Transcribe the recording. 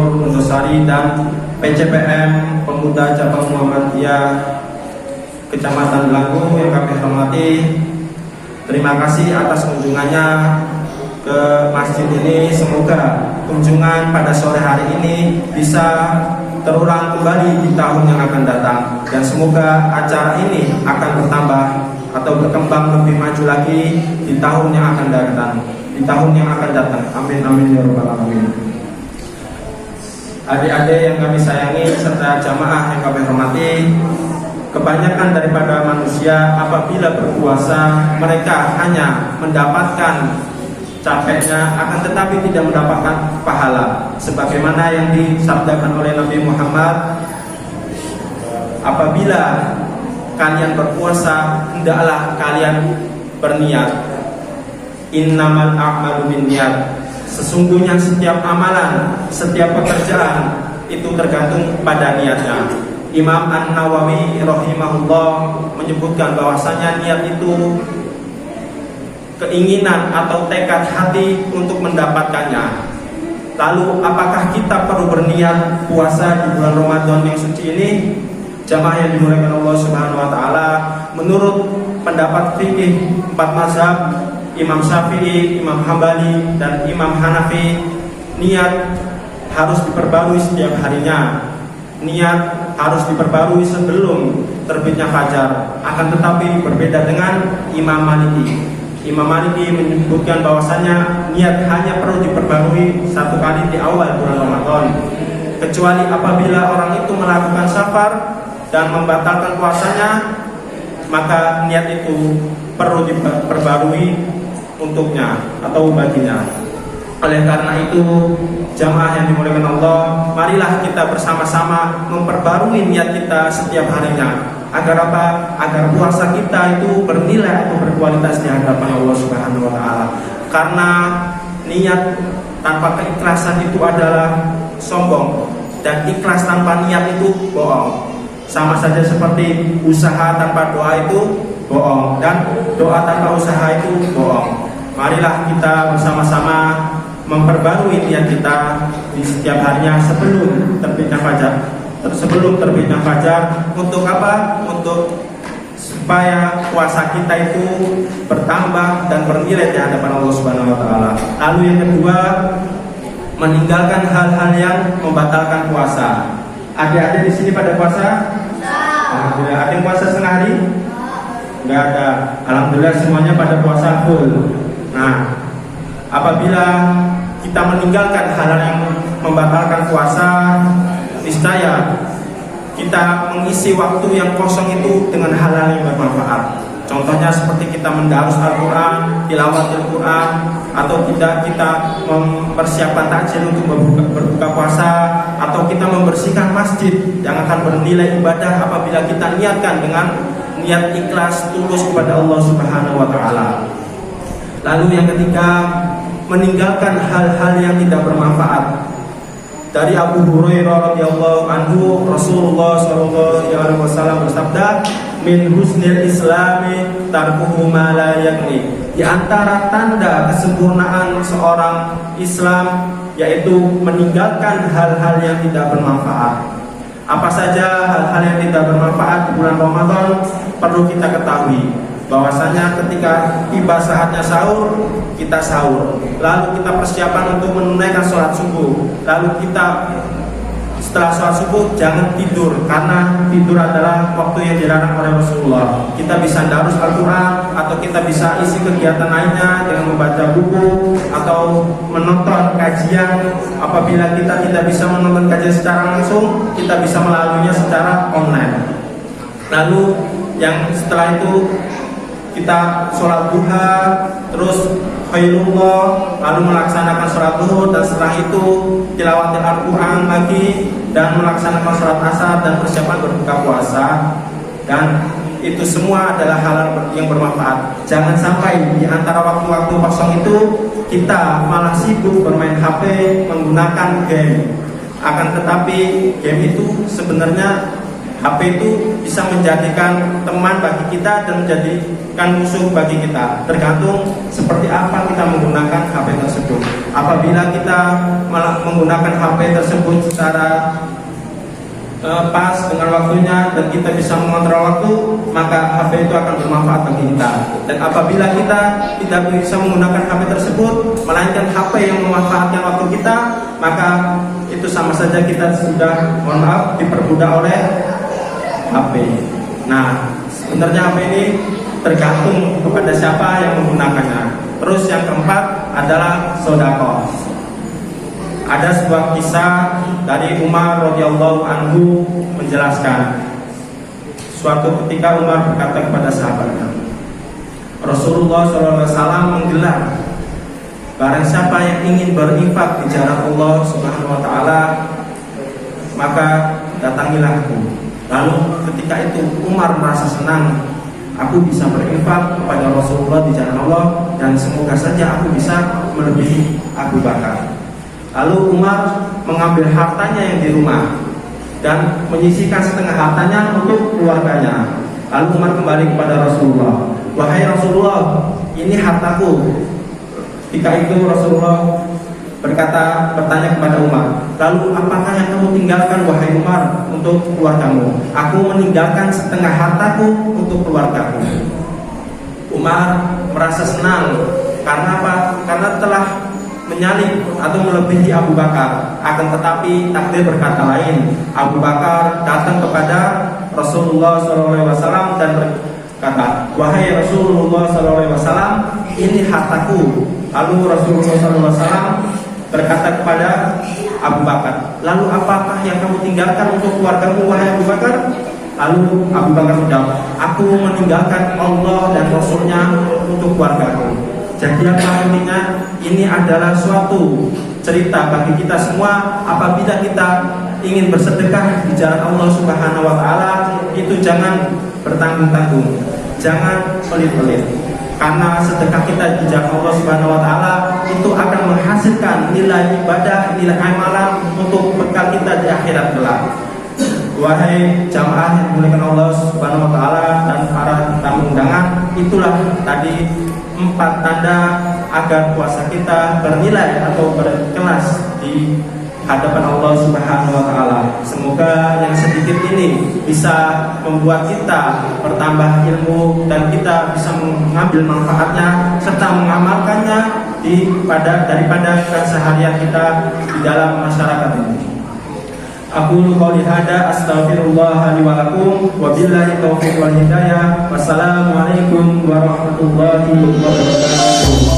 Nur Mundosari dan PCPM Pemuda Cabang Muhammadiyah Kecamatan Delanggu yang kami hormati. Terima kasih atas kunjungannya ke masjid ini. Semoga kunjungan pada sore hari ini bisa terulang kembali di tahun yang akan datang, dan semoga acara ini akan bertambah atau berkembang lebih maju lagi di tahun yang akan datang. Amin amin ya rabbal alamin. Adik-adik yang kami sayangi serta jamaah yang kami hormati, kebanyakan daripada manusia apabila berpuasa mereka hanya mendapatkan capeknya, akan tetapi tidak mendapatkan pahala. Sebagaimana yang disabdakan oleh Nabi Muhammad, apabila kalian berpuasa hendaklah kalian berniat. Innamal a'malu binniyat. Sesungguhnya setiap amalan, setiap pekerjaan itu tergantung pada niatnya. Imam An-Nawawi rahimahullah menyebutkan bahwasanya niat itu keinginan atau tekad hati untuk mendapatkannya. Lalu apakah kita perlu berniat puasa di bulan Ramadan yang suci ini? Jamaah yang dimuliakan Allah Subhanahu wa taala, menurut pendapat fikih 4 mazhab, Imam Syafi'i, Imam Hambali, dan Imam Hanafi, niat harus diperbarui setiap harinya. Niat harus diperbarui sebelum terbitnya fajar. Akan tetapi berbeda dengan Imam Maliki. Imam Maliki menyebutkan bahwasanya niat hanya perlu diperbarui 1 kali di awal bulan Ramadan, kecuali apabila orang itu melakukan safar dan membatalkan puasanya, maka niat itu perlu diperbarui untuknya atau baginya. Oleh karena itu, jamaah yang dimuliakan Allah, marilah kita bersama-sama memperbarui niat kita setiap harinya. Agar apa? Agar puasa kita itu bernilai atau berkualitas di hadapan Allah Subhanahu wa taala. Karena niat tanpa keikhlasan itu adalah sombong, dan ikhlas tanpa niat itu bohong. Sama saja seperti usaha tanpa doa itu bohong, dan doa tanpa usaha itu bohong. Marilah kita bersama-sama memperbarui niat kita di setiap harinya sebelum terbitnya fajar. Untuk apa? Untuk supaya puasa kita itu bertambah dan bernilai di hadapan Allah Subhanahu wa taala. Lalu yang kedua, meninggalkan hal-hal yang membatalkan puasa. Adik-adik di sini pada puasa? Alhamdulillah. Ada yang puasa setengah hari? Enggak ada. Alhamdulillah semuanya pada puasa full. Nah, apabila kita meninggalkan hal yang membatalkan puasa, niscaya kita mengisi waktu yang kosong itu dengan hal-hal yang bermanfaat. Contohnya seperti kita mendarus Al-Quran, tilawat Al-Quran, atau kita mempersiapkan takjil untuk berbuka puasa, atau kita membersihkan masjid yang akan bernilai ibadah apabila kita niatkan dengan niat ikhlas tulus kepada Allah Subhanahu wa taala. Lalu yang ketiga, meninggalkan hal-hal yang tidak bermanfaat. Dari Abu Hurairah radhiyallahu anhu, Rasulullah sallallahu alaihi wasallam bersabda, "Min husnil islami tarkuhu ma la yakni." Di antara tanda kesempurnaan seorang Islam yaitu meninggalkan hal-hal yang tidak bermanfaat. Apa saja hal-hal yang tidak bermanfaat di bulan Ramadan perlu kita ketahui. Bahwasanya ketika tiba saatnya sahur, kita sahur. Lalu kita persiapan untuk menunaikan sholat subuh. Lalu kita setelah sholat subuh jangan tidur, karena tidur adalah waktu yang dilarang oleh Rasulullah. Kita bisa darus Al-Quran, atau kita bisa isi kegiatan lainnya dengan membaca buku atau menonton kajian. Apabila kita tidak bisa menonton kajian secara langsung, kita bisa melaluinya secara online. Lalu yang setelah itu kita sholat duha, terus khairullah, lalu melaksanakan sholat duhur, dan setelah itu tilawat Al-Quran lagi, dan melaksanakan sholat asar dan persiapan berbuka puasa. Dan itu semua adalah hal yang bermanfaat. Jangan sampai di antara waktu-waktu kosong itu kita malah sibuk bermain HP, menggunakan game. Akan tetapi game itu sebenarnya HP itu bisa menjadikan teman bagi kita dan menjadikan musuh bagi kita. Tergantung seperti apa kita menggunakan HP tersebut. Apabila kita menggunakan HP tersebut secara pas dengan waktunya dan kita bisa mengontrol waktu, maka HP itu akan bermanfaat bagi kita. Dan apabila kita tidak bisa menggunakan HP tersebut, melainkan HP yang memanfaatkan waktu kita, maka itu sama saja kita sudah, mohon maaf, diperbudak oleh HP. Nah, sebenarnya HP ini tergantung kepada siapa yang menggunakannya. Terus yang keempat adalah sedekah. Ada sebuah kisah dari Umar radhiyallahu anhu menjelaskan, suatu ketika Umar berkata kepada sahabatnya, Rasulullah SAW menggelar, barang siapa yang ingin berinfak di jalan Allah Subhanahu wa taala, maka datangilah aku. Lalu ketika itu Umar merasa senang, aku bisa berinfak kepada Rasulullah di jalan Allah, dan semoga saja aku bisa melebihi Abu Bakar. Lalu Umar mengambil hartanya yang di rumah dan menyisihkan setengah hartanya untuk keluarganya. Lalu Umar kembali kepada Rasulullah, wahai Rasulullah, ini hartaku. Ketika itu Rasulullah bertanya kepada Umar, lalu apakah yang kamu tinggalkan wahai Umar untuk keluargamu? Aku meninggalkan setengah hartaku untuk keluargaku. Umar merasa senang karena apa? Karena telah menyalip atau melebihi Abu Bakar. Akan tetapi takdir berkata lain. Abu Bakar datang kepada Rasulullah SAW dan berkata, wahai Rasulullah SAW, ini hartaku. Lalu Rasulullah SAW berkata kepada Abu Bakar, lalu apakah yang kamu tinggalkan untuk keluargamu wahai Abu Bakar? Lalu Abu Bakar menjawab, aku meninggalkan Allah dan Rasulnya untuk keluargaku. Jadi apa intinya? Ini adalah suatu cerita bagi kita semua. Apabila kita ingin bersedekah di jalan Allah Subhanahu wa taala, itu jangan bertanggung-tanggung, jangan pelit-pelit. Karena sedekah kita di jalan Allah Subhanahu wa taala itu akan menghasilkan nilai ibadah, nilai amalan untuk bekal kita di akhirat kelak. Wahai jamaah yang dimuliakan Allah Subhanahu wa taala dan para tamu undangan, itulah tadi 4 tanda agar puasa kita bernilai atau berkelas di hadapan Allah Subhanahu wa taala. Semoga yang sedikit ini bisa membuat kita bertambah ilmu dan kita bisa mengambil manfaatnya serta mengamalkannya daripada keseharian kita di dalam masyarakat ini. Aku qouli hada astaghfirullah li wa lakum wa billahi taufiq wal hidayah. Wassalamualaikum warahmatullahi wabarakatuh.